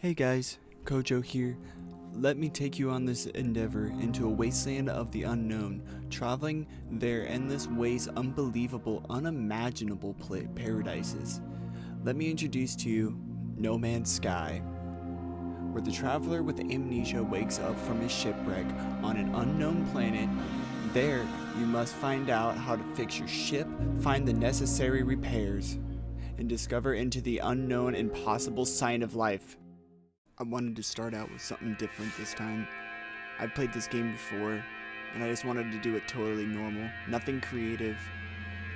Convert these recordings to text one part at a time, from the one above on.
Hey guys, Kojo here. Let me take you on this endeavor into a wasteland of the unknown, traveling their endless ways, unbelievable, unimaginable paradises. Let me introduce to you No Man's Sky, where the traveler with amnesia wakes up from his shipwreck on an unknown planet. There, you must find out how to fix your ship, find the necessary repairs, and discover into the unknown impossible sign of life. I wanted to start out with something different this time. I've played this game before, and I just wanted to do it totally normal. Nothing creative,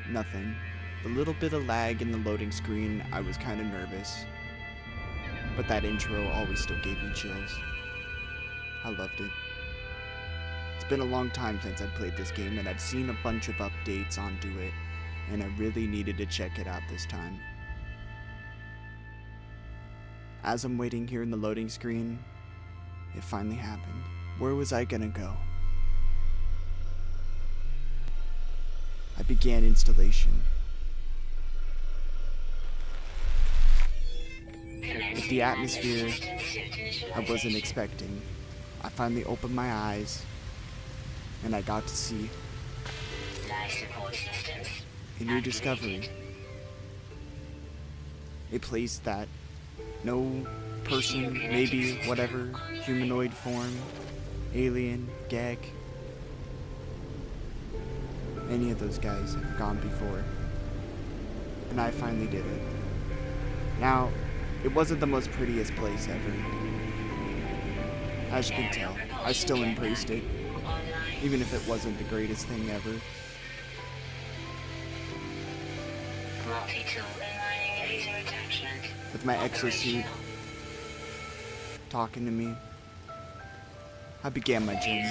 nothing. The little bit of lag in the loading screen, I was kind of nervous. But that intro always still gave me chills. I loved it. It's been a long time since I played this game, and I've seen a bunch of updates onto it, and I really needed to check it out this time. As I'm waiting here in the loading screen, it finally happened. Where was I gonna go? I began installation. With the atmosphere I wasn't expecting, I finally opened my eyes, and I got to see a new discovery. A place that no person, maybe whatever, humanoid form, alien, gag, any of those guys have gone before. And I finally did it. Now, it wasn't the most prettiest place ever. As you can tell, I still embraced it, even if it wasn't the greatest thing ever. With my exosuit talking to me, I began my journey.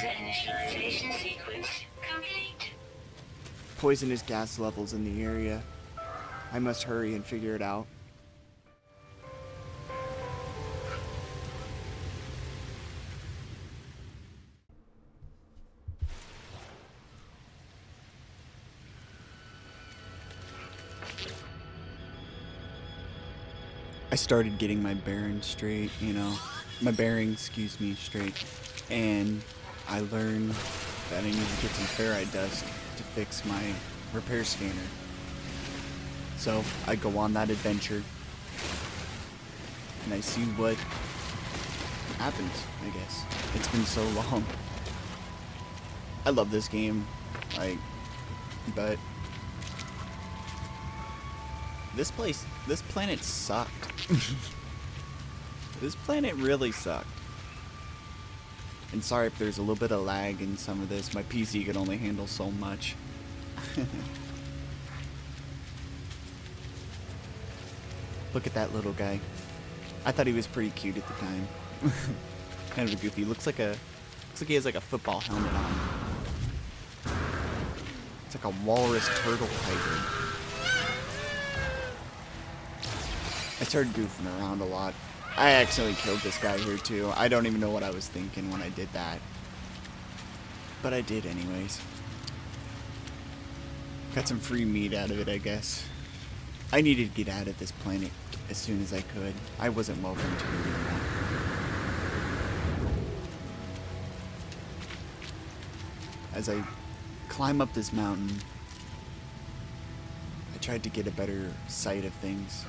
Poisonous gas levels in the area. I must hurry and figure it out. I started getting my bearings straight, straight, and I learned that I need to get some ferrite dust to fix my repair scanner. So I go on that adventure, and I see what happens, I guess. It's been so long. I love this game, but this planet sucked. This planet really sucked. And sorry if there's a little bit of lag in some of this. My PC could only handle so much. Look at that little guy. I thought he was pretty cute at the time. Kind of a goofy. Looks like he has like a football helmet on. It's like a walrus turtle hybrid. I started goofing around a lot. I accidentally killed this guy here too. I don't even know what I was thinking when I did that. But I did anyways. Got some free meat out of it, I guess. I needed to get out of this planet as soon as I could. I wasn't welcome to it anymore. As I climb up this mountain, I tried to get a better sight of things.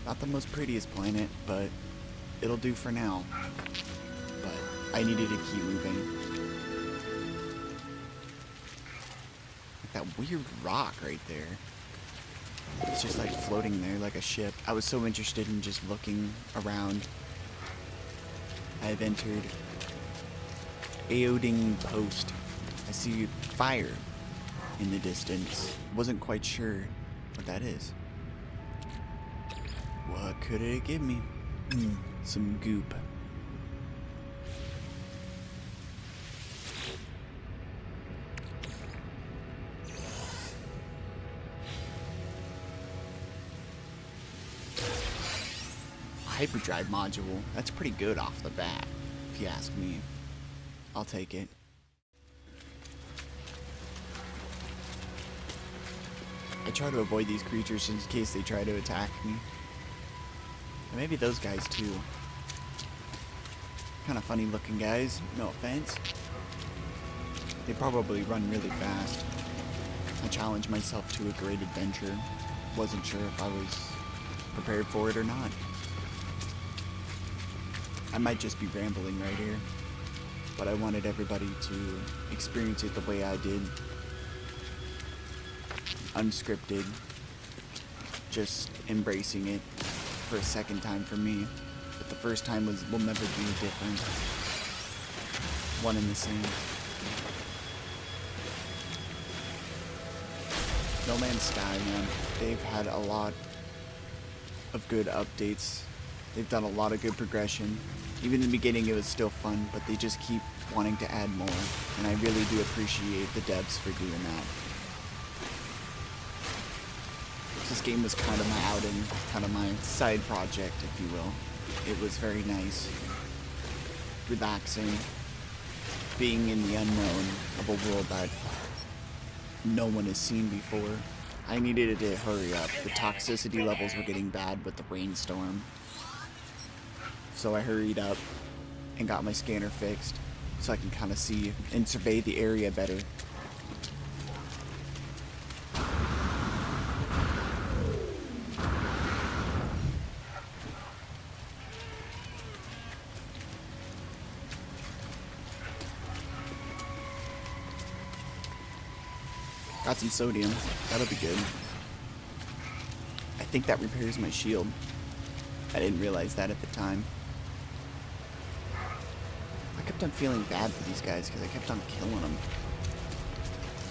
Not the most prettiest planet, but it'll do for now. But I needed to keep moving. Like that weird rock right there. It's just like floating there like a ship. I was so interested in just looking around. I have entered Aoding Post. I see fire in the distance. Wasn't quite sure what that is. What could it give me? Some goop. Hyperdrive module. That's pretty good off the bat, if you ask me. I'll take it. I I try to avoid these creatures in case they try to attack me. And maybe those guys too. Kind of funny looking guys, no offense. They probably run really fast. I challenged myself to a great adventure. Wasn't sure if I was prepared for it or not. I might just be rambling right here, but I wanted everybody to experience it the way I did. Unscripted, just embracing it for a second time for me. But the first time will never be different. One and the same. No Man's Sky, man. They've had a lot of good updates. They've done a lot of good progression. Even in the beginning it was still fun, but they just keep wanting to add more. And I really do appreciate the devs for doing that. This game was kind of my outing, kind of my side project, if you will. It was very nice, relaxing, being in the unknown of a world that no one has seen before. I needed it to hurry up. The toxicity levels were getting bad with the rainstorm. So I hurried up and got my scanner fixed so I can kind of see and survey the area better. Got some sodium. That'll be good. I think that repairs my shield. I didn't realize that at the time. I kept on feeling bad for these guys because I kept on killing them.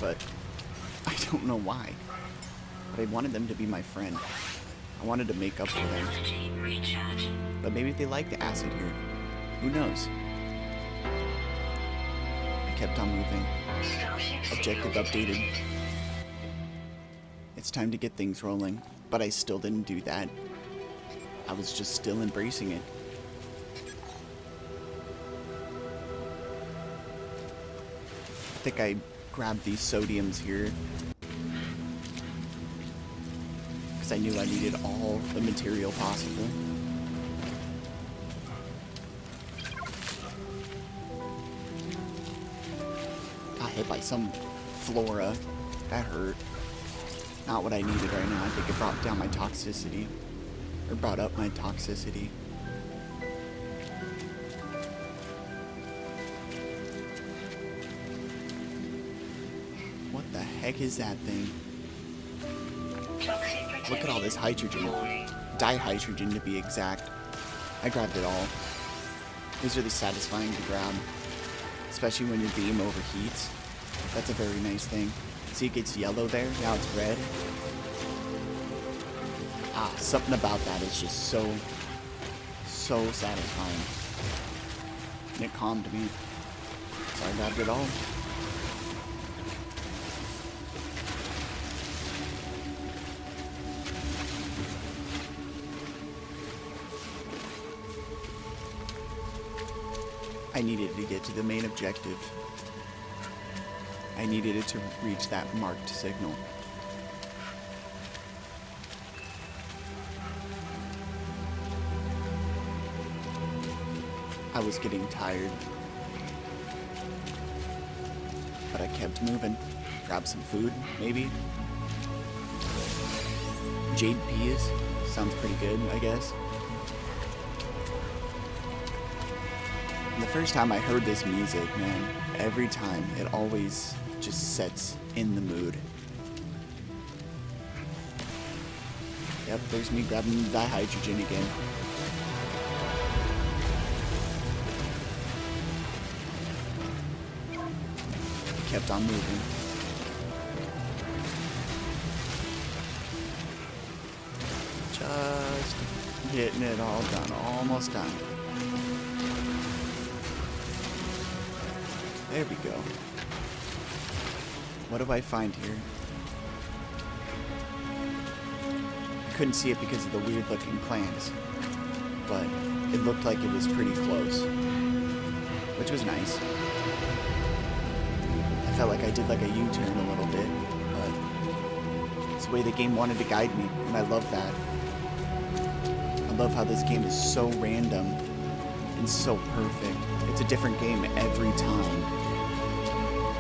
But I don't know why. But I wanted them to be my friend. I wanted to make up for them. But maybe they like the acid here. Who knows? I kept on moving. Objective updated. It's time to get things rolling, but I still didn't do that. I was just still embracing it. I think I grabbed these sodiums here because I knew I needed all the material possible. Got hit by some flora. That hurt. Not what I needed right now. I think it brought down my toxicity. Or brought up my toxicity. What the heck is that thing? Look at all this hydrogen. Dihydrogen to be exact. I grabbed it all. It was really satisfying to grab. Especially when your beam overheats. That's a very nice thing. See, it gets yellow there, now it's red. Ah, something about that is just so satisfying. And it calmed me. So I grabbed it all. I needed to get to the main objective. I needed it to reach that marked signal. I was getting tired, but I kept moving. Grab some food, maybe. Jade Beez sounds pretty good, I guess. And the first time I heard this music, man, every time it always just sets in the mood. Yep, there's me grabbing the dihydrogen again. Kept on moving. Just getting it all done, almost done. There we go. What do I find here? I couldn't see it because of the weird looking plants, but it looked like it was pretty close, which was nice. I felt like I did like a U-turn a little bit, but it's the way the game wanted to guide me, and I love that. I love how this game is so random and so perfect. It's a different game every time.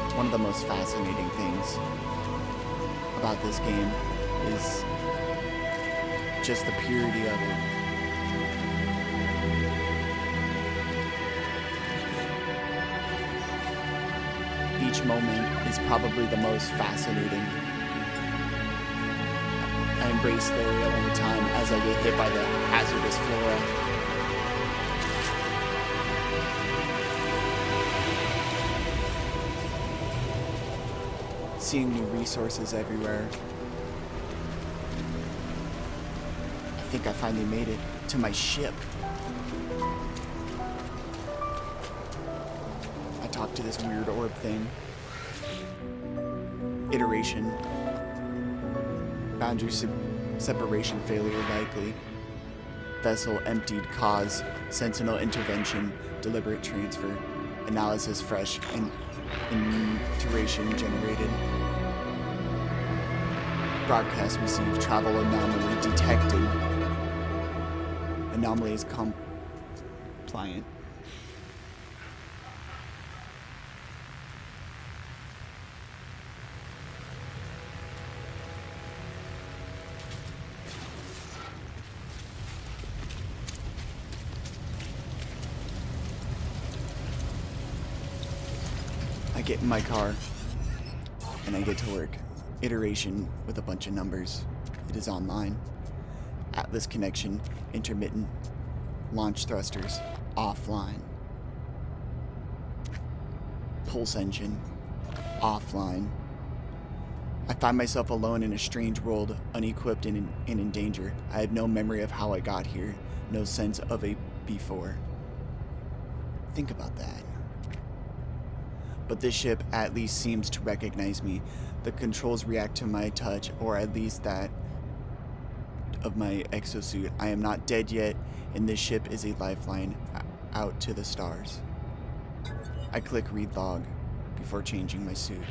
It's one of the most fascinating things about this game is just the purity of it. Each moment is probably the most fascinating. I embrace the area all the time as I get hit by the hazardous flora. Seeing new resources everywhere. I think I finally made it to my ship. I talked to this weird orb thing. Iteration. Boundary separation failure likely. Vessel emptied cause. Sentinel intervention. Deliberate transfer. Analysis fresh. And iteration generated. Broadcast received. Travel anomaly detected. Anomaly is compliant. I get in my car and I get to work. Iteration with a bunch of numbers. It is online. Atlas connection, intermittent. Launch thrusters, offline. Pulse engine, offline. I find myself alone in a strange world, unequipped and in danger. I had no memory of how I got here, no sense of a before. Think about that. But this ship at least seems to recognize me. The controls react to my touch, or at least that of my exosuit. I am not dead yet, and this ship is a lifeline out to the stars. I click read log before changing my suit.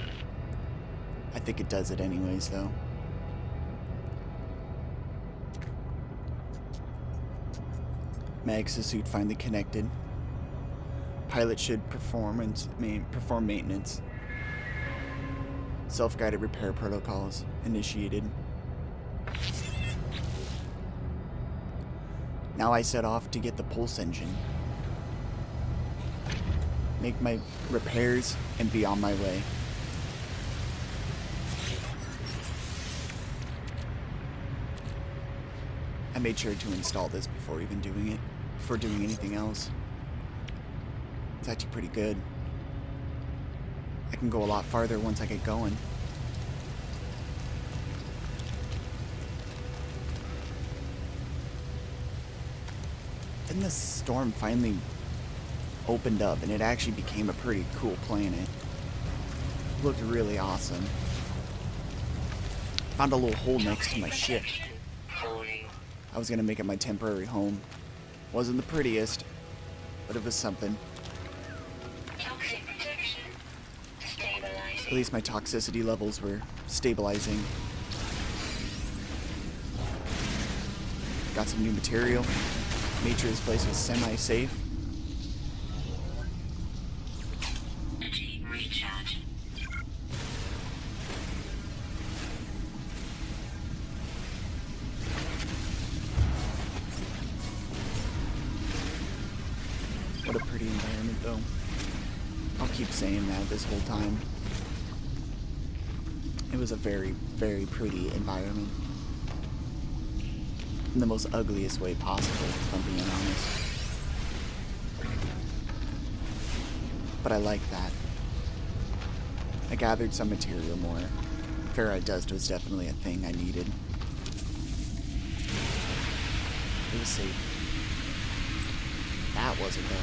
I think it does it anyways, though. My exosuit finally connected. Pilot should perform maintenance. Self-guided repair protocols initiated. Now I set off to get the pulse engine. Make my repairs and be on my way. I made sure to install this before even doing it, before doing anything else. It's actually pretty good. I can go a lot farther once I get going. Then the storm finally opened up and it actually became a pretty cool planet. It looked really awesome. Found a little hole next to my ship. I was gonna make it my temporary home. Wasn't the prettiest, but it was something. At least my toxicity levels were stabilizing. Got some new material. Made sure this place was semi-safe. What a pretty environment, though. I'll keep saying that this whole time. It was a very, very pretty environment. In the most ugliest way possible, if I'm being honest. But I like that. I gathered some material more. Ferrite dust was definitely a thing I needed. It was safe. That wasn't though.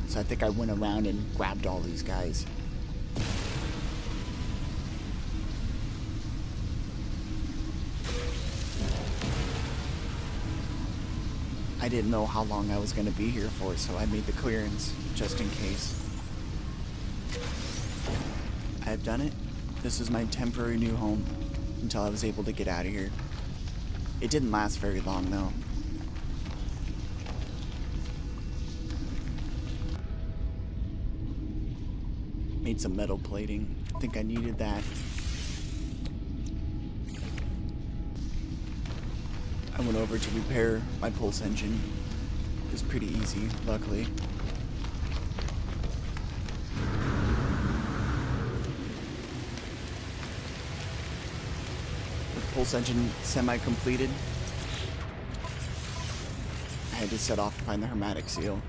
So I think I went around and grabbed all these guys. I didn't know how long I was going to be here for, so I made the clearance just in case. I have done it. This is my temporary new home until I was able to get out of here. It didn't last very long though. Made some metal plating. I think I needed that. I went over to repair my pulse engine. It was pretty easy, luckily. With the pulse engine semi-completed, I had to set off to find the hermetic seal.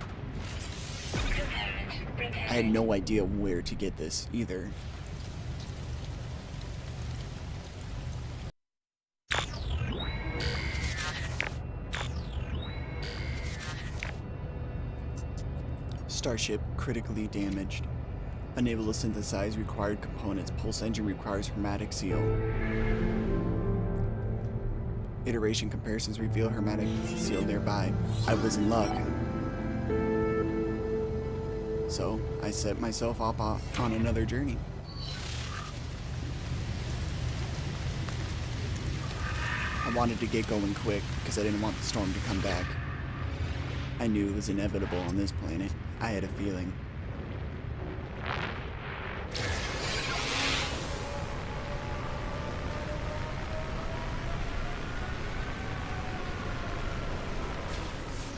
I had no idea where to get this either. Starship critically damaged. Unable to synthesize required components. Pulse engine requires hermetic seal. Iteration comparisons reveal hermetic seal nearby. I was in luck. So I set myself up on another journey. I wanted to get going quick because I didn't want the storm to come back. I knew it was inevitable on this planet. I had a feeling.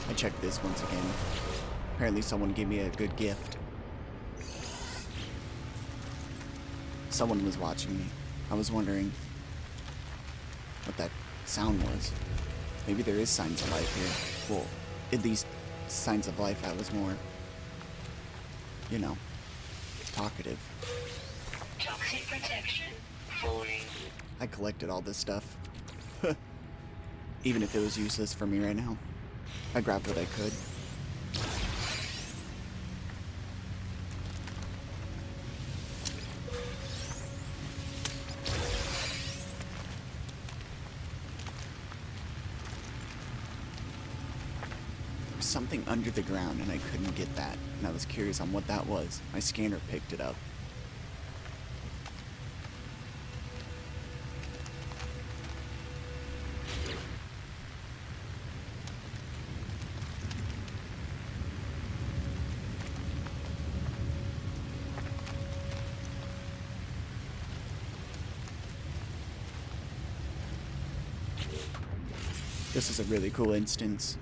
I checked this once again. Apparently someone gave me a good gift. Someone was watching me. I was wondering what that sound was. Maybe there is signs of life here. Well, at least signs of life. I was more, you know, talkative. Toxic protection falling. I collected all this stuff. Even if it was useless for me right now. I grabbed what I could. Something under the ground and I couldn't get that, and I was curious on what that was. My scanner picked it up. This is a really cool instance.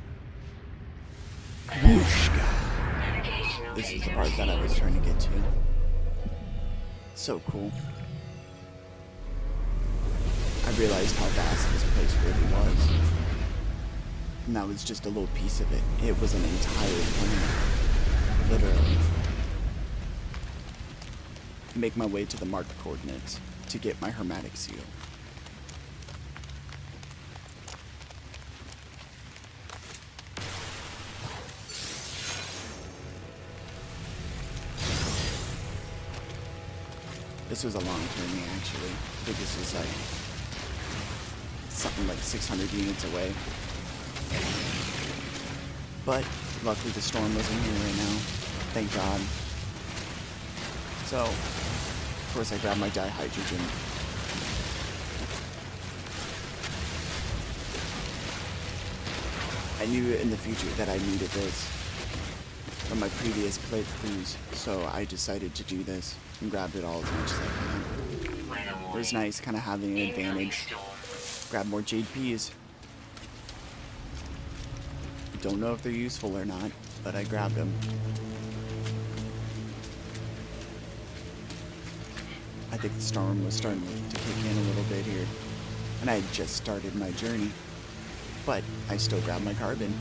Whoosh, God. This is the part that I was trying to get to. So cool. I realized how vast this place really was. And that was just a little piece of it. It was an entire planet. Literally. Make my way to the marked coordinates to get my hermetic seal. This was a long journey, actually. I think this was like something like 600 units away. But luckily the storm wasn't here right now. Thank God. So, of course I grabbed my dihydrogen. I knew in the future that I needed this from my previous playthroughs, so I decided to do this and grabbed it all as much as I can. It was nice kind of having an advantage. Grab more JPs. Don't know if they're useful or not, but I grabbed them. I think the storm was starting to kick in a little bit here, and I had just started my journey, but I still grabbed my carbon.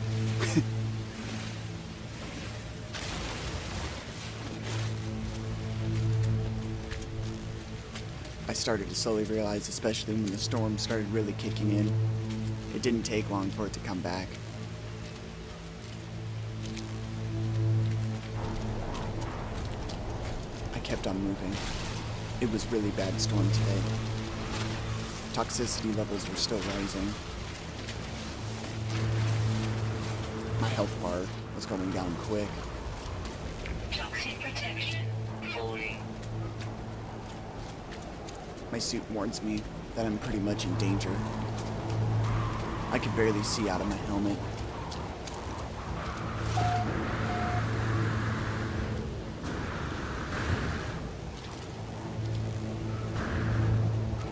I started to slowly realize, especially when the storm started really kicking in, it didn't take long for it to come back. I kept on moving. It was really bad storm today. Toxicity levels were still rising. My health bar was going down quick. Toxic protection falling. My suit warns me that I'm pretty much in danger. I can barely see out of my helmet.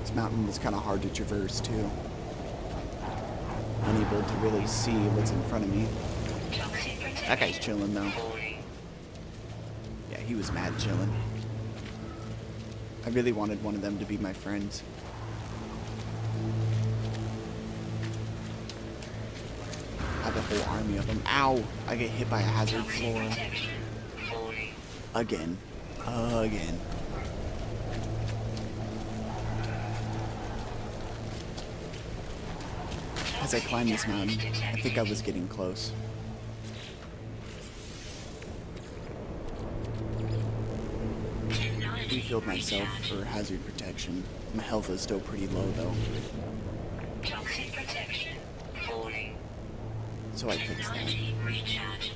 This mountain was kind of hard to traverse too. Unable to really see what's in front of me. Toxic protection That guy's chilling though. falling. Yeah, he was mad chilling. I really wanted one of them to be my friends. I have a whole army of them. Ow! I get hit by a hazard Toxic floor. protection falling. Again. Again. As I climbed this mountain, I think I was getting close. Refilled myself for hazard protection. My health is still pretty low though, Toxic protection falling. so I fixed that. Technology recharge.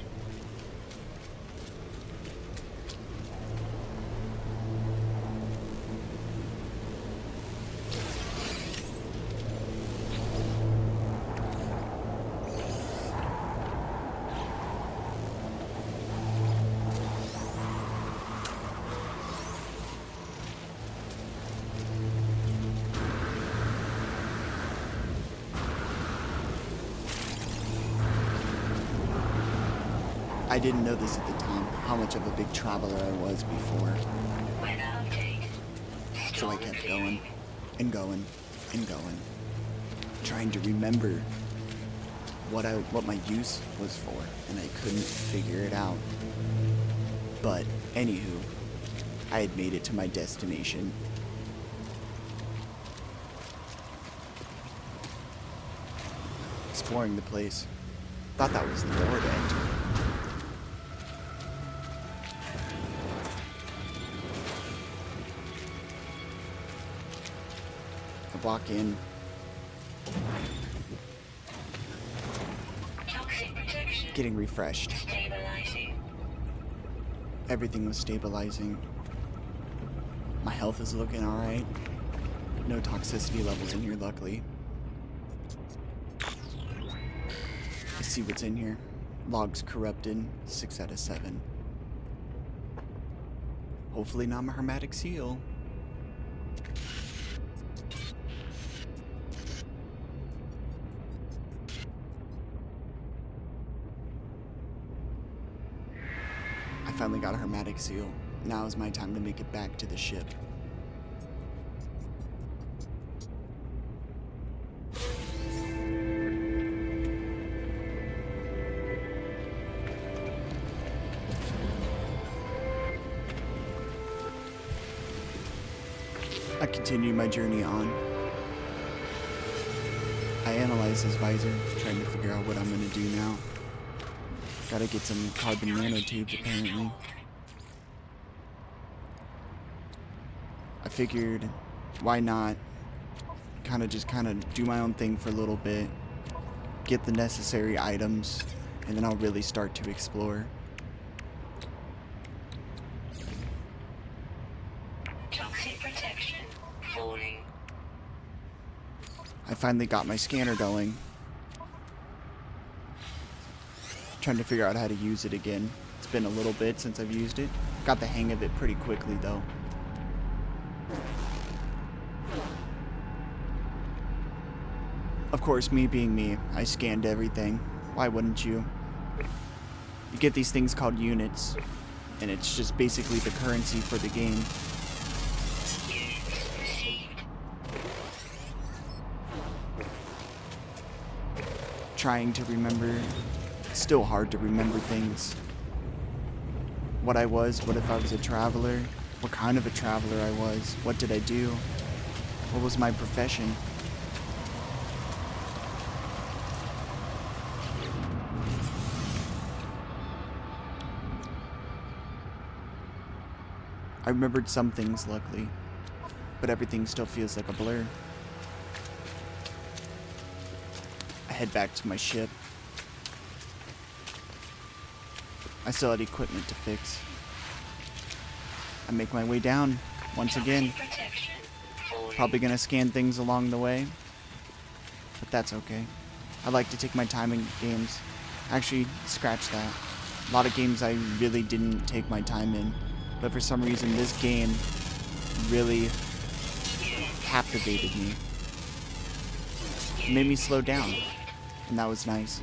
I didn't know this at the time, how much of a big traveler I was before. Weather update. So I kept going, and going, and going. Trying to remember what my use was for, and I couldn't figure it out. But, anywho, I had made it to my destination. Exploring the place. Thought that was the door to enter. I walk in. Toxic protection Getting refreshed. stabilizing. Everything was stabilizing. My health is looking alright. No toxicity levels in here, luckily. Let's see what's in here. Logs corrupted, 6 out of 7. Hopefully not my hermetic seal. I finally got a hermetic seal. Now is my time to make it back to the ship. I continue my journey on. I analyze his visor, trying to figure out what I'm gonna do now. Gotta get some carbon nanotubes apparently. I figured, why not kind of do my own thing for a little bit, get the necessary items, and then I'll really start to explore. Toxic protection falling. I finally got my scanner going. Trying to figure out how to use it again. It's been a little bit since I've used it. Got the hang of it pretty quickly though. Of course, me being me, I scanned everything. Why wouldn't you? You get these things called units, and it's just basically the currency for the game. Units received. Trying to remember. It's still hard to remember things. What I was, what if I was a traveler? What kind of a traveler I was? What did I do? What was my profession? I remembered some things, luckily, but everything still feels like a blur. I head back to my ship. I still had equipment to fix. I make my way down once again. Protection. Falling. Probably gonna scan things along the way, but that's okay. I like to take my time in games. Actually, scratch that. A lot of games I really didn't take my time in, but for some reason this game really captivated me. It made me slow down, and that was nice.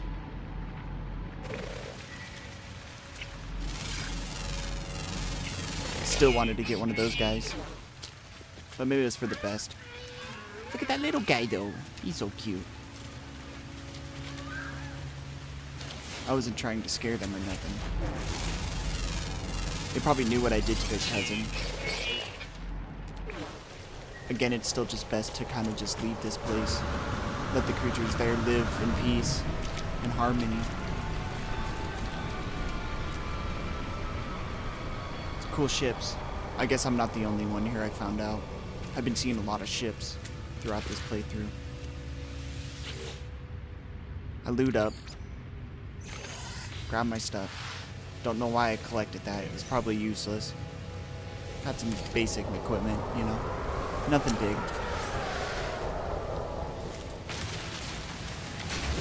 Still wanted to get one of those guys, but maybe it was for the best. Look at that little guy though. He's so cute. I wasn't trying to scare them or nothing. They probably knew what I did to their cousin. Again, it's still just best to kind of just leave this place. Let the creatures there live in peace and harmony. It's cool ships. I guess I'm not the only one here, I found out. I've been seeing a lot of ships throughout this playthrough. I loot up. Grab my stuff. Don't know why I collected that. It was probably useless. Had some basic equipment, you know. Nothing big.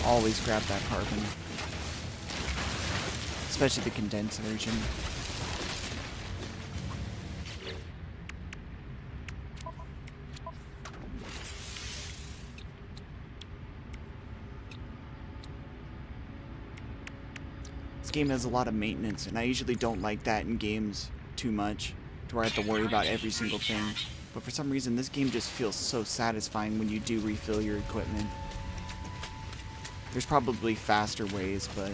Always grab that carbon. Especially the condensed version. This game has a lot of maintenance, and I usually don't like that in games too much, to where I have to worry about every single thing. But for some reason, this game just feels so satisfying when you do refill your equipment. There's probably faster ways, but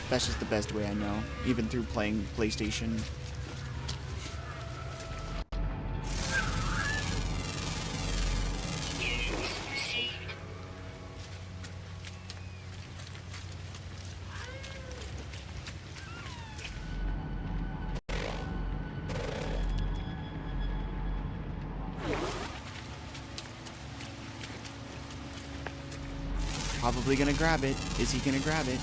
that's just the best way I know, even through playing PlayStation. Probably gonna grab it. Is he gonna grab it?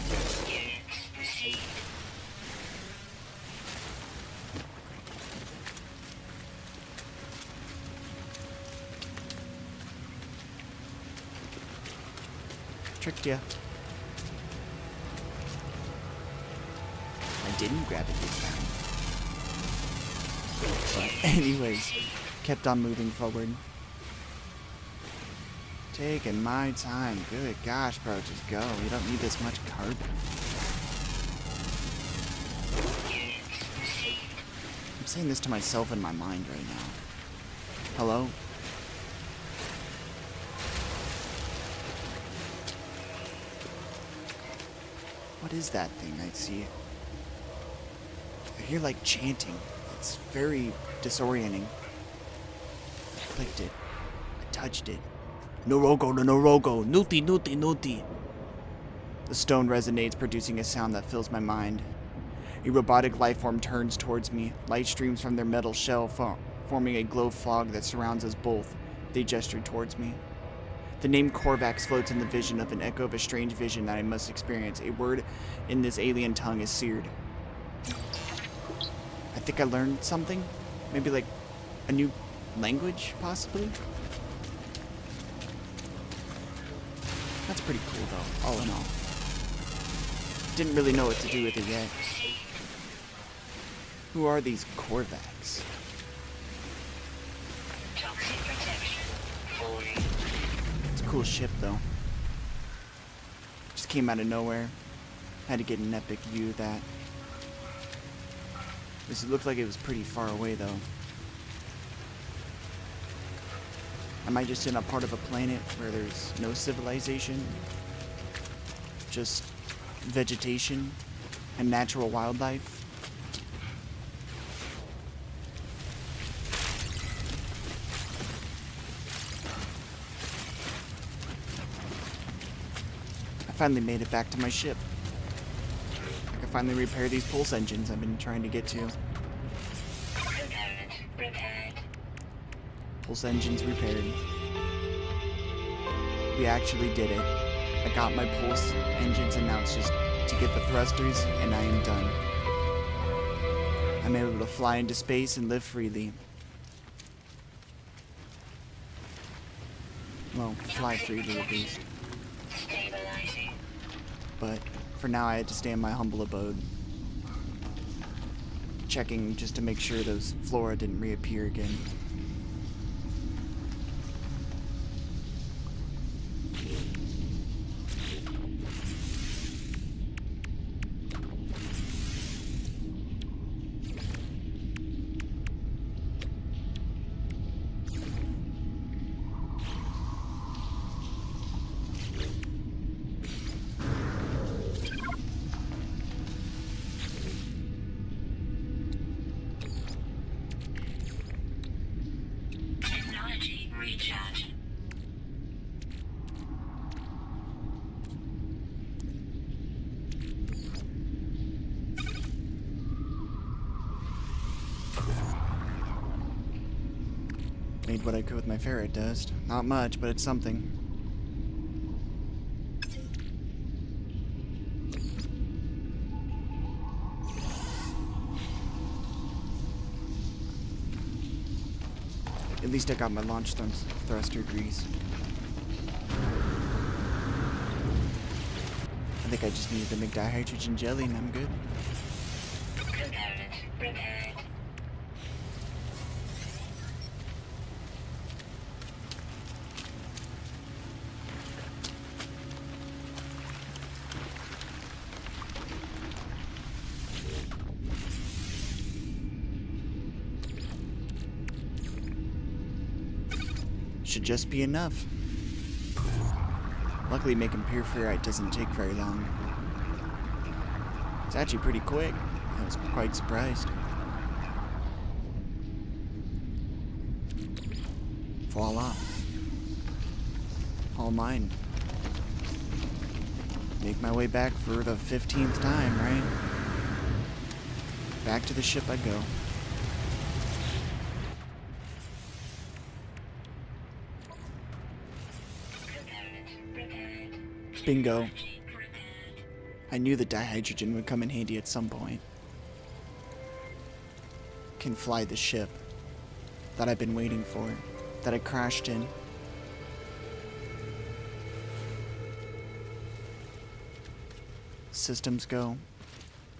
Tricked ya. I didn't grab it this time. But anyways, kept on moving forward. Taking my time. Good gosh, bro, just go. You don't need this much carbon. I'm saying this to myself in my mind right now. Hello? What is that thing I see? I hear like chanting. It's very disorienting. I clicked it. I touched it. Norogo, Norogo, Nuti, Nuti, Nuti. The stone resonates, producing a sound that fills my mind. A robotic life form turns towards me. Light streams from their metal shell, forming a glow fog that surrounds us both. They gestured towards me. The name Korvax floats in the vision of an echo of a strange vision that I must experience. A word in this alien tongue is seared. I think I learned something. Maybe like a new language, possibly? That's pretty cool, though, all in all. Didn't really know what to do with it yet. Who are these Korvax? Toxic protection. Falling. It's a cool ship, though. Just came out of nowhere. Had to get an epic view of that. This looked like it was pretty far away, though. Am I just in a part of a planet where there's no civilization? Just vegetation and natural wildlife? I finally made it back to my ship. I can finally repair these pulse engines I've been trying to get to. Component repaired. Pulse engines repaired. We actually did it. I got my pulse engines and now it's just to get the thrusters, and I am done. I'm able to fly into space and live freely. Well, fly freely at least. Stabilizing. But for now, I had to stay in my humble abode, checking just to make sure those flora didn't reappear again. Technology recharge. Made what I could with my ferret dust. Not much, but it's something. At least I got my launch thruster grease. I think I just needed to make dihydrogen jelly and I'm good. Component repaired. Should just be enough. Luckily making pure ferrite doesn't take very long. It's actually pretty quick. I was quite surprised. Voila. All mine. Make my way back for the 15th time, right? Back to the ship I go. Bingo. I knew the dihydrogen would come in handy at some point. Can fly the ship that I've been waiting for, that I crashed in. Systems go.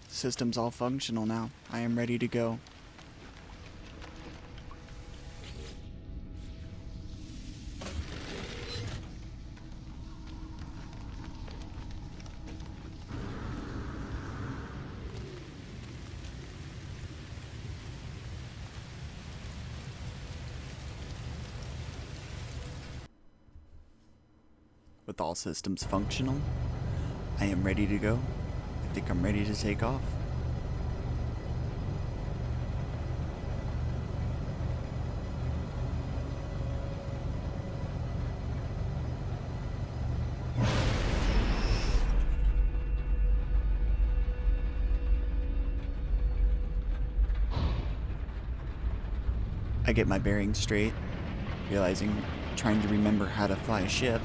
Systems all functional now. I am ready to go. With all systems functional, I am ready to go. I think I'm ready to take off. I get my bearings straight, realizing, trying to remember how to fly a ship.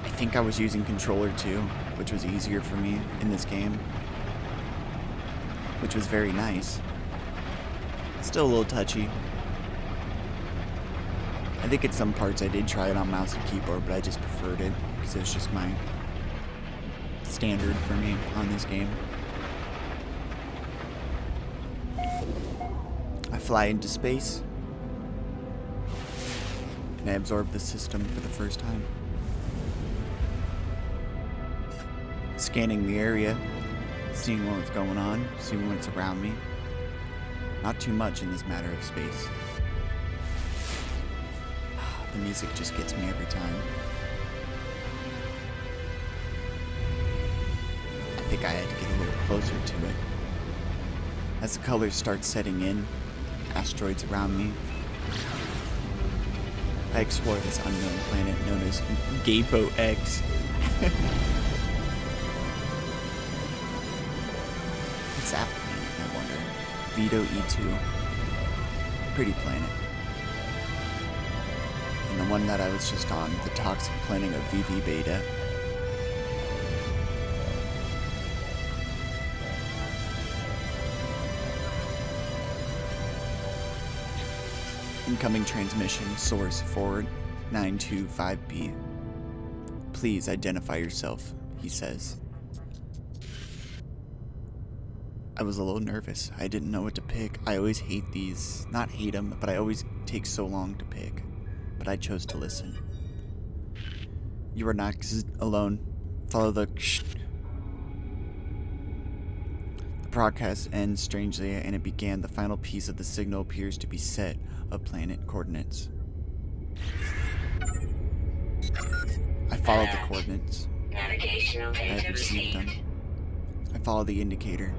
I think I was using controller 2, which was easier for me in this game, which was very nice. Still a little touchy. I think at some parts I did try it on mouse and keyboard, but I just preferred it because it was just my standard for me on this game. I fly into space, and I absorb the system for the first time. Scanning the area, seeing what's going on, seeing what's around me. Not too much in this matter of space. The music just gets me every time. I think I had to get a little closer to it. As the colors start setting in, asteroids around me, I explore this unknown planet known as Gapo X. What's that planet, I wonder? Vito E2. Pretty planet. And the one that I was just on, the toxic planet of VV Beta. Incoming transmission, source 4925B. Please identify yourself, he says. I was a little nervous. I didn't know what to pick. I always hate these. Not hate them, but I always take so long to pick. But I chose to listen. You are not alone. Follow the broadcast ends strangely, and it began. The final piece of the signal appears to be set of planet coordinates. I followed the coordinates. Navigational I have data received them. received. I follow the indicator.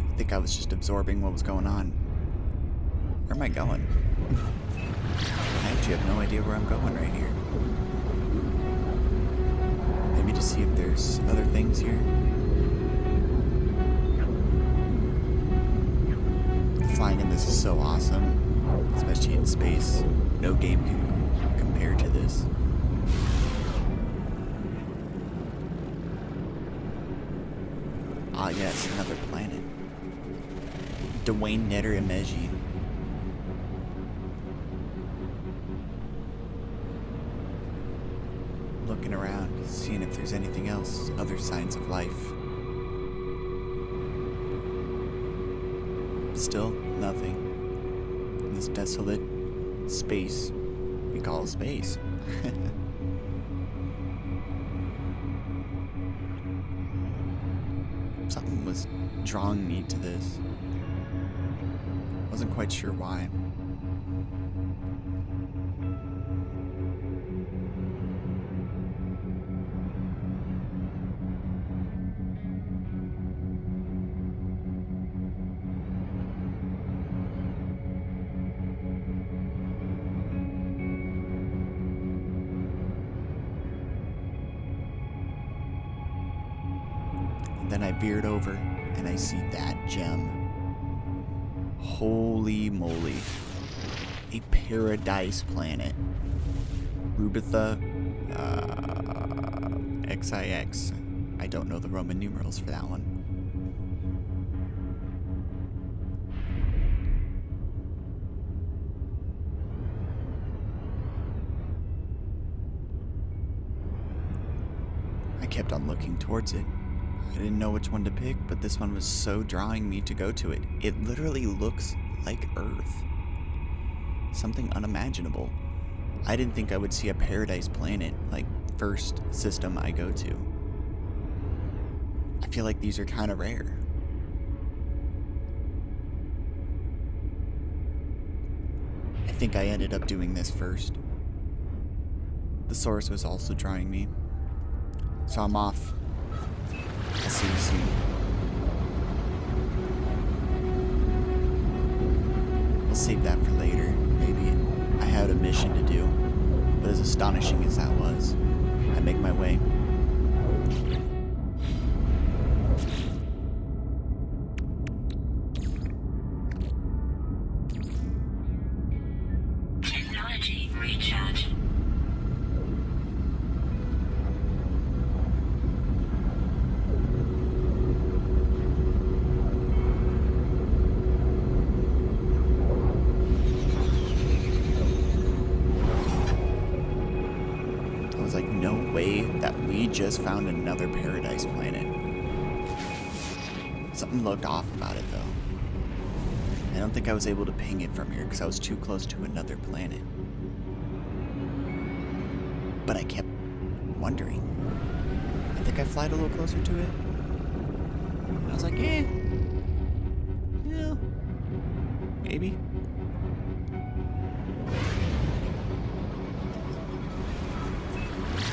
I think I was just absorbing what was going on. Where am I going? I actually have no idea where I'm going right here. Maybe to see if there's other things here. Flying in this is so awesome, especially in space. No game can compare to this. Ah yes, another planet. Dwayne Netter Imeji. Looking around, seeing if there's anything else, other signs of life. Still nothing. In this desolate space we call space. Something was drawing me to this. Wasn't quite sure why. Then I veered over and I see that gem. Holy moly. A paradise planet. Rubitha XIX. I don't know the Roman numerals for that one. I kept on looking towards it. I didn't know which one to pick, but this one was so drawing me to go to it. It literally looks like Earth. Something unimaginable. I didn't think I would see a paradise planet, like first system I go to. I feel like these are kind of rare. I think I ended up doing this first. The source was also drawing me. So I'm off. I'll see you soon. We'll save that for later. Maybe I had a mission to do. But as astonishing as that was, I make my way. Technology recharge. Like, no way that we just found another paradise planet. Something looked off about it, though. I don't think I was able to ping it from here because I was too close to another planet. But I kept wondering. I think I flied a little closer to it. And I was like, yeah, maybe.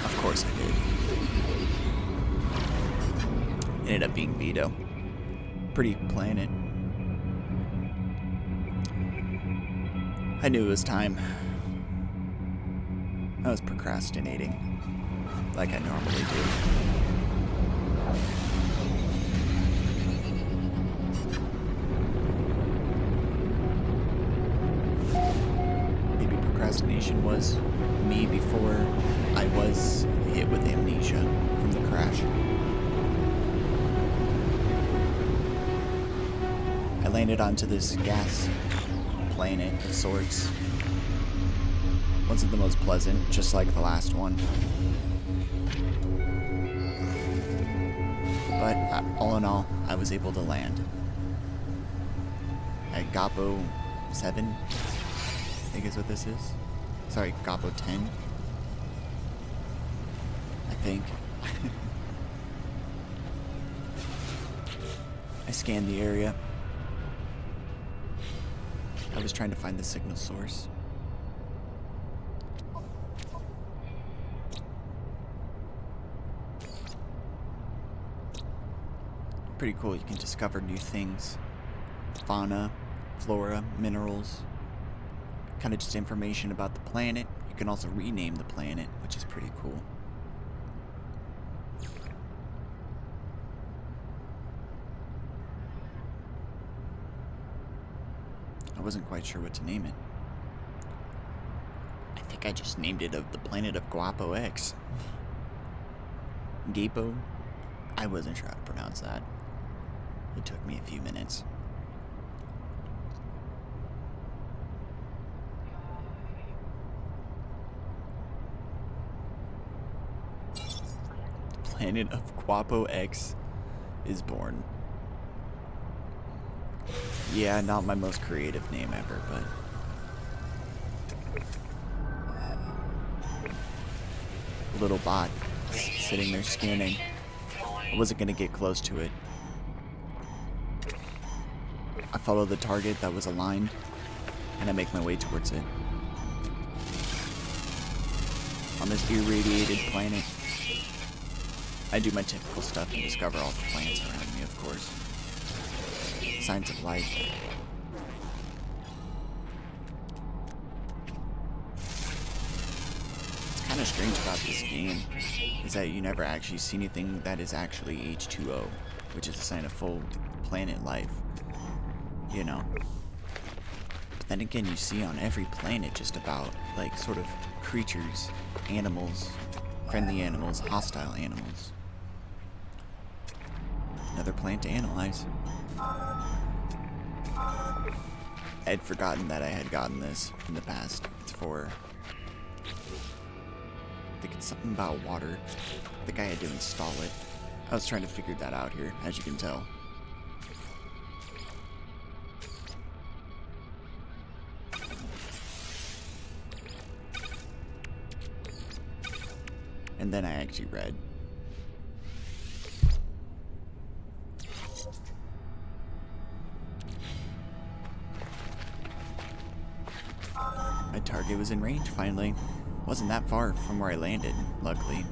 Of course I did. Ended up being Vito. Pretty planet. I knew it was time. I was procrastinating, like I normally do. procrastination was me before I was hit with amnesia from the crash. I landed onto this gas planet of sorts. Wasn't the most pleasant, just like the last one. But all in all, I was able to land. At Gapo 7, I think is what this is. Sorry, Gapo 10. I think. I scanned the area. I was trying to find the signal source. Pretty cool, you can discover new things. Fauna, flora, minerals. Kind of just information about the planet. You can also rename the planet, which is pretty cool. I wasn't quite sure what to name it. I think I just named it of the planet of Guapo X. Gapo? I wasn't sure how to pronounce that. It took me a few minutes. Planet of Guapo X is born. Yeah, not my most creative name ever, but... Little bot sitting there scanning. I wasn't gonna get close to it. I follow the target that was aligned, and I make my way towards it. On this irradiated planet, I do my typical stuff and discover all the plants around me, of course. Signs of life. What's kind of strange about this game is that you never actually see anything that is actually H2O, which is a sign of full planet life. You know. But then again, you see on every planet just about, like, sort of creatures, animals, friendly animals, hostile animals. Another planet to analyze. I'd forgotten that I had gotten this in the past. It's for... I think it's something about water. I think I had to install it. I was trying to figure that out here, as you can tell. And then I actually read. My target was in range, finally. Wasn't that far from where I landed, luckily.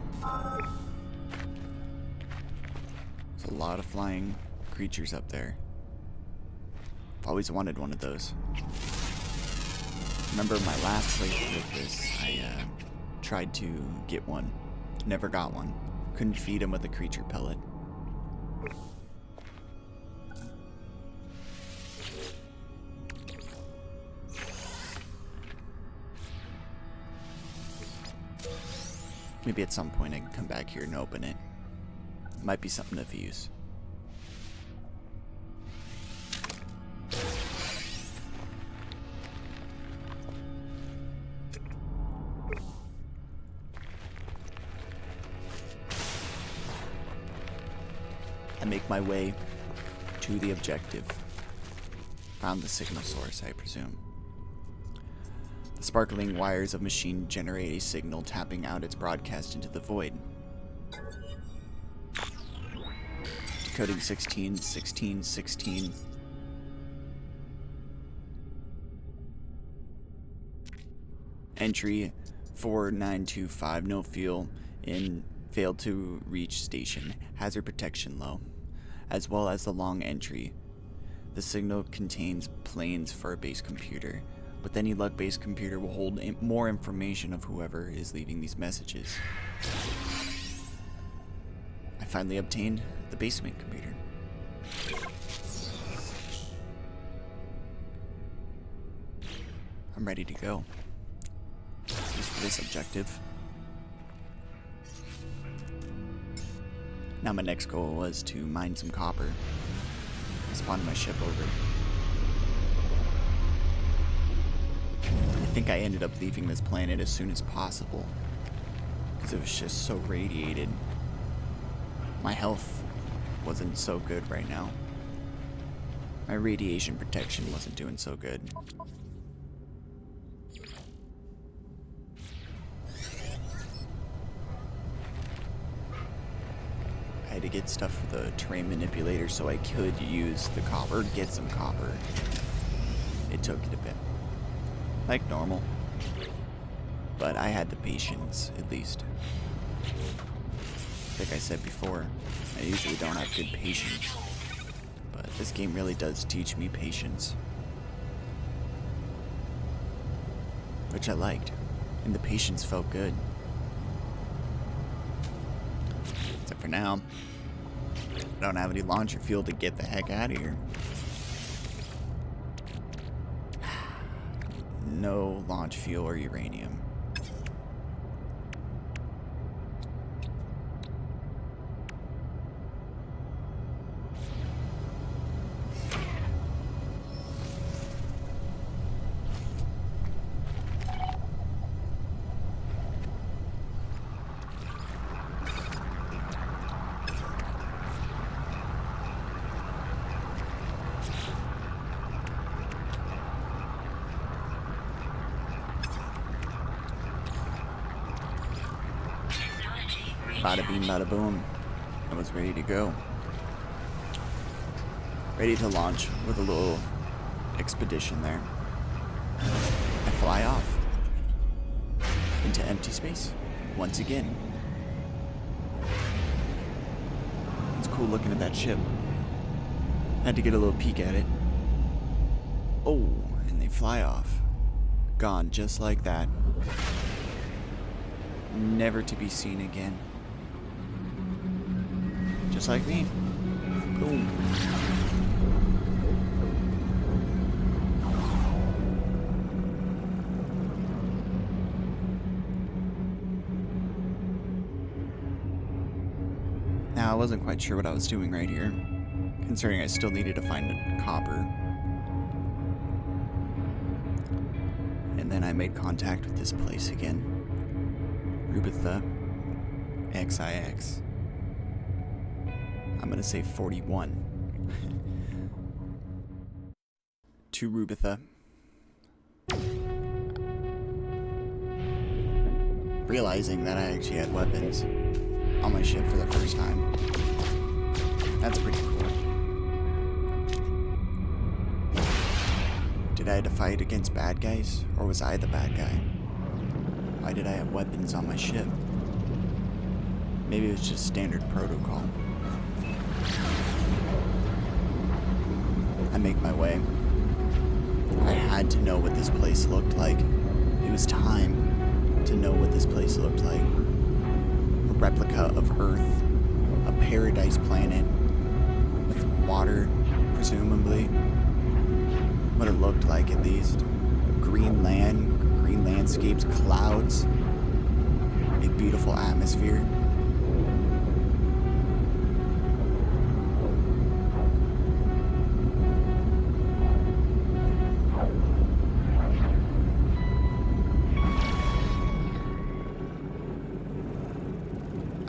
There's a lot of flying creatures up there. I've always wanted one of those. Remember my last playthrough with this, I tried to get one. Never got one. Couldn't feed him with a creature pellet. Maybe at some point I can come back here and open it. Might be something of use. I make my way to the objective. Found the signal source, I presume. The sparkling wires of machine generate a signal, tapping out its broadcast into the void. Decoding 16, 16, 16. Entry 4925, no fuel in failed to reach station, hazard protection low, as well as the long entry. The signal contains planes for a base computer. With any luck, base computer will hold more information of whoever is leaving these messages. I finally obtained the basement computer. I'm ready to go. for this objective. Now my next goal was to mine some copper. I spawned my ship over. I think I ended up leaving this planet as soon as possible, because it was just so radiated. My health wasn't so good right now. My radiation protection wasn't doing so good. I had to get stuff for the terrain manipulator so I could use the copper, get some copper. It took it a bit. Like normal. But I had the patience, at least. Like I said before, I usually don't have good patience. But this game really does teach me patience. Which I liked. And the patience felt good. Except for now, I don't have any launcher fuel to get the heck out of here. No launch fuel or uranium. Bada beam, bada boom. I was ready to go. Ready to launch with a little expedition there. I fly off into empty space once again. It's cool looking at that ship. Had to get a little peek at it. Oh, and they fly off. Gone just like that. Never to be seen again. Just like me. Boom. Now, I wasn't quite sure what I was doing right here, considering I still needed to find copper. And then I made contact with this place again. Rubitha XIX. I'm gonna say 41. To Rubitha. Realizing that I actually had weapons on my ship for the first time. That's pretty cool. Did I have to fight against bad guys, or was I the bad guy? Why did I have weapons on my ship? Maybe it was just standard protocol. I make my way. I had to know what this place looked like. It was time to know what this place looked like. A replica of Earth, a paradise planet with water, presumably. What it looked like, at least. Green land, green landscapes, clouds, a beautiful atmosphere.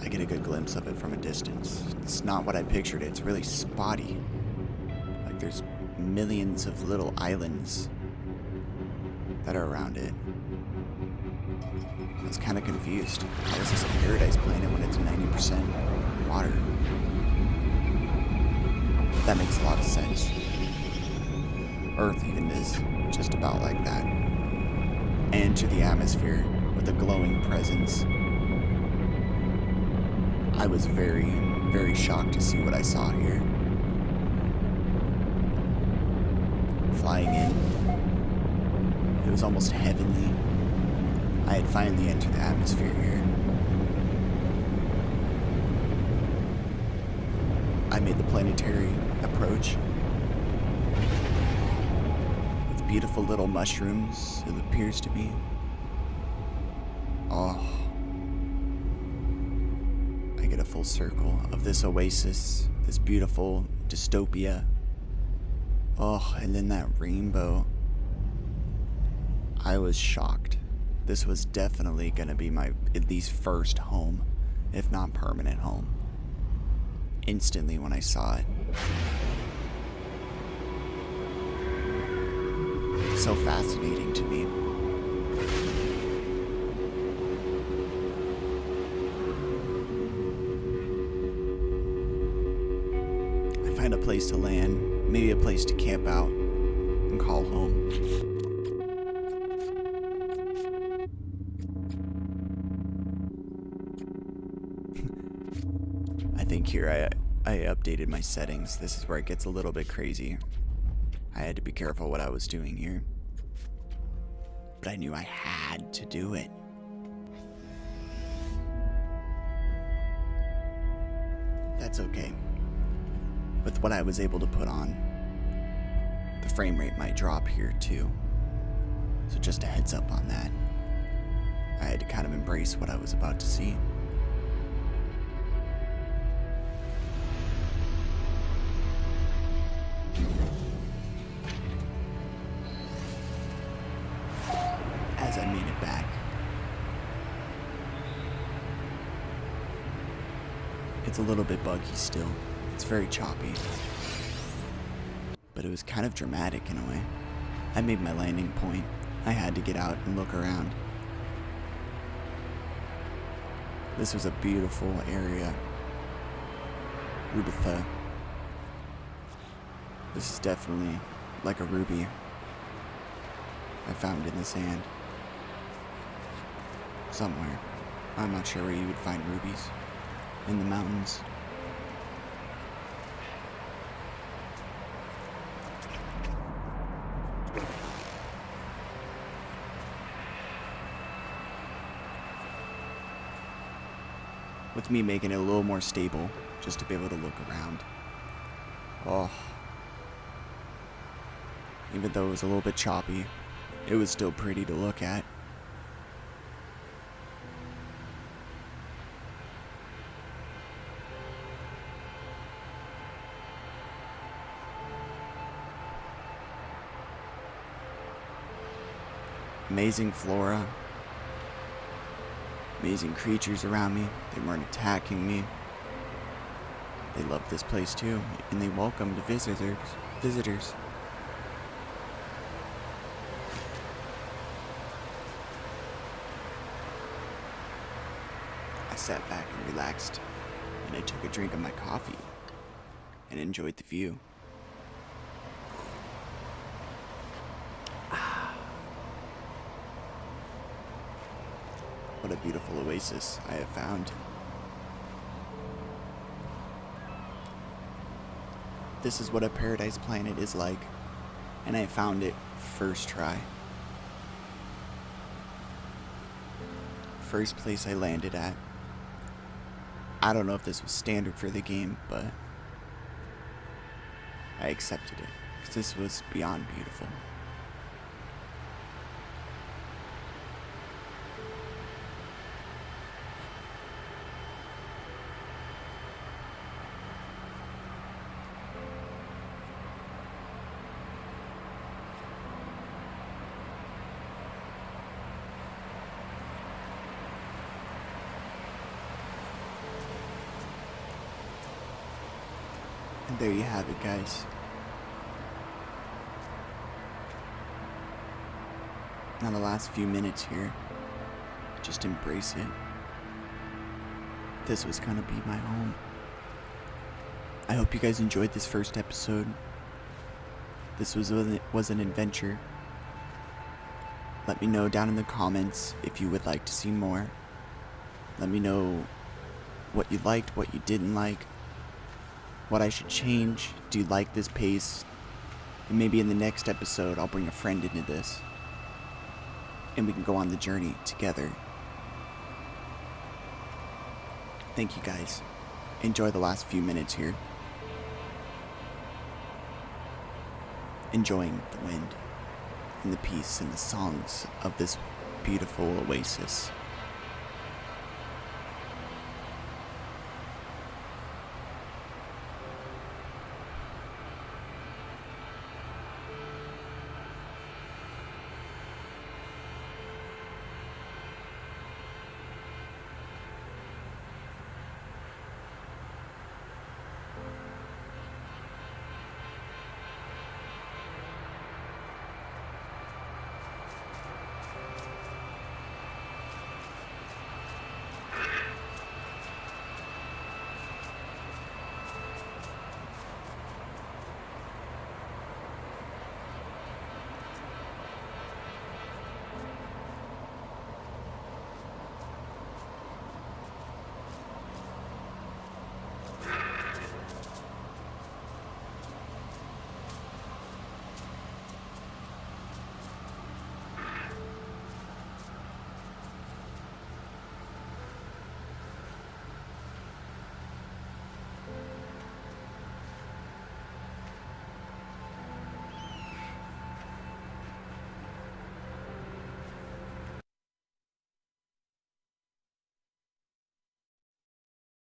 I get a good glimpse of it from a distance. It's not what I pictured. It's really spotty. Like there's millions of little islands that are around it. I was kind of confused. How is this a paradise planet when it's 90% water? But that makes a lot of sense. Earth even is just about like that. Enter the atmosphere with a glowing presence. I was very, very shocked to see what I saw here. Flying in. It was almost heavenly. I had finally entered the atmosphere here. I made the planetary approach. With beautiful little mushrooms, it appears to be. Oh. I get a full circle of this oasis, this beautiful dystopia. Oh, and then that rainbow. I was shocked. This was definitely gonna be my at least first home, if not permanent home. Instantly when I saw it. So fascinating to me. I find a place to land, maybe a place to camp out and call home. I think here I updated my settings. This is where it gets a little bit crazy. I had to be careful what I was doing here. But I knew I had to do it. That's okay. With what I was able to put on, the frame rate might drop here too. So just a heads up on that. I had to kind of embrace what I was about to see. As I made it back. It's a little bit buggy still. It's very choppy. But it was kind of dramatic in a way. I made my landing point. I had to get out and look around. This was a beautiful area. Rubitha. This is definitely like a ruby I found in the sand. Somewhere. I'm not sure where you would find rubies. In the mountains. With me making it a little more stable, just to be able to look around. Oh. Even though it was a little bit choppy, it was still pretty to look at. Amazing flora. Amazing creatures around me. They weren't attacking me. They loved this place too, and they welcomed visitors. I sat back and relaxed, and I took a drink of my coffee and enjoyed the view. What a beautiful oasis I have found. This is what a paradise planet is like, and I found it first try. First place I landed at. I don't know if this was standard for the game, but I accepted it, because this was beyond beautiful. And there you have it, guys. Now the last few minutes here, just embrace it. This was gonna be my home. I hope you guys enjoyed this first episode. This was an adventure. Let me know down in the comments if you would like to see more. Let me know what you liked, what you didn't like, what I should change. Do you like this pace? And maybe in the next episode, I'll bring a friend into this, and we can go on the journey together. Thank you guys. Enjoy the last few minutes here. Enjoying the wind and the peace and the songs of this beautiful oasis.